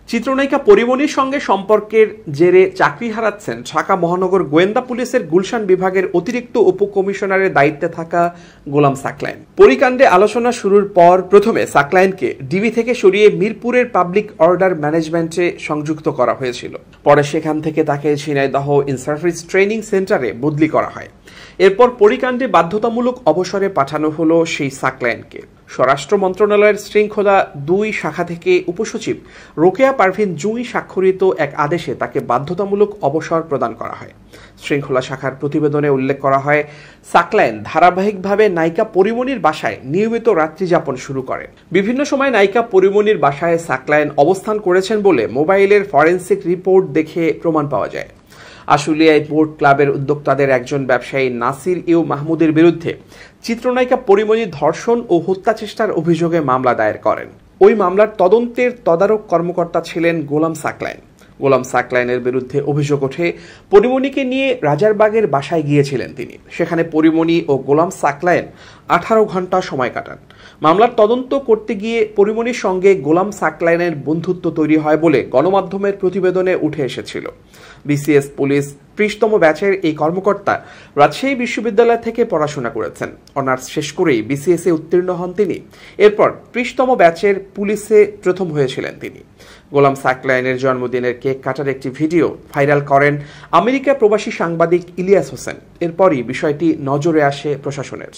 চিত্রনায়িকা পরিমণির সঙ্গে সম্পর্কের জেরে চাকরি হারাচ্ছেন ঢাকা মহানগর গোয়েন্দা পুলিশের গুলশান বিভাগের অতিরিক্ত উপকমিশনারের দায়িত্বে থাকা গোলাম সাকলায়েন। পরিকাণ্ডে আলোচনা শুরুর পর প্রথমে সাকলায়েনকে ডিবি থেকে সরিয়ে মিরপুরের পাবলিক অর্ডার ম্যানেজমেন্টে সংযুক্ত করা হয়েছিল। পরে সেখান থেকে তাকে ঝিনাইদহ ইন সার্ভিস ট্রেনিং সেন্টারে বদলি করা হয়। এরপর পরিকাণ্ডে বাধ্যতামূলক অবসরে পাঠানো হলো সেই সাকলায়েনকে। স্বরাষ্ট্র মন্ত্রণালয়ের শৃঙ্খলা ২ শাখা থেকে উপসচিব রোকেয়া পারভিন জুঁই স্বাক্ষরিত এক আদেশে তাকে বাধ্যতামূলক অবসর প্রদান করা হয়। শৃঙ্খলা শাখার প্রতিবেদনে উল্লেখ করা হয়, সাকলায়েন ধারাবাহিকভাবে নায়িকা পরিমণির বাসায় নিয়মিত রাত্রিযাপন শুরু করেন। বিভিন্ন সময় নায়িকা পরিমণির বাসায় সাকলায়েন অবস্থান করেছেন বলে মোবাইলের ফরেনসিক রিপোর্ট দেখে প্রমাণ পাওয়া যায়। আশুলিয়ায় বোট ক্লাবের উদ্যোক্তাদের একজন ব্যবসায়ী নাসির ইউ মাহমুদের বিরুদ্ধে চিত্রনায়িকা পরিমণির ধর্ষণ ও হত্যা চেষ্টার অভিযোগে মামলা দায়ের করেন। ওই মামলার তদন্তের তদারক কর্মকর্তা ছিলেন গোলাম সাকলায়েন। গোলাম সাকলায়েনের বিরুদ্ধে অভিযোগ ওঠে, পরিমণিকে নিয়ে রাজারবাগের বাসায় গিয়েছিলেন তিনি। সেখানে পরিমণি ও গোলাম সাকলায়েন 18 ঘন্টা সময় কাটান। মামলার তদন্ত করতে গিয়ে পরিমণির সঙ্গে গোলাম সাকলায়েনের বন্ধুত্ব তৈরি হয় বলে গণমাধ্যমের প্রতিবেদনে উঠে এসেছিল। বিসিএস পুলিশ ৩০তম ব্যাচের এই কর্মকর্তা রাজশাহী বিশ্ববিদ্যালয় থেকে পড়াশোনা করেছেন। অনার্স শেষ করেই বিসিএস এ উত্তীর্ণ হন তিনি। এরপর ৩০তম ব্যাচের পুলিশে প্রথম হয়েছিলেন তিনি। গোলাম সাকলায়েনের জন্মদিনের কেক কাটার একটি ভিডিও ভাইরাল করেন আমেরিকা প্রবাসী সাংবাদিক ইলিয়াস হোসেন। এরপরই বিষয়টি নজরে আসে প্রশাসনের।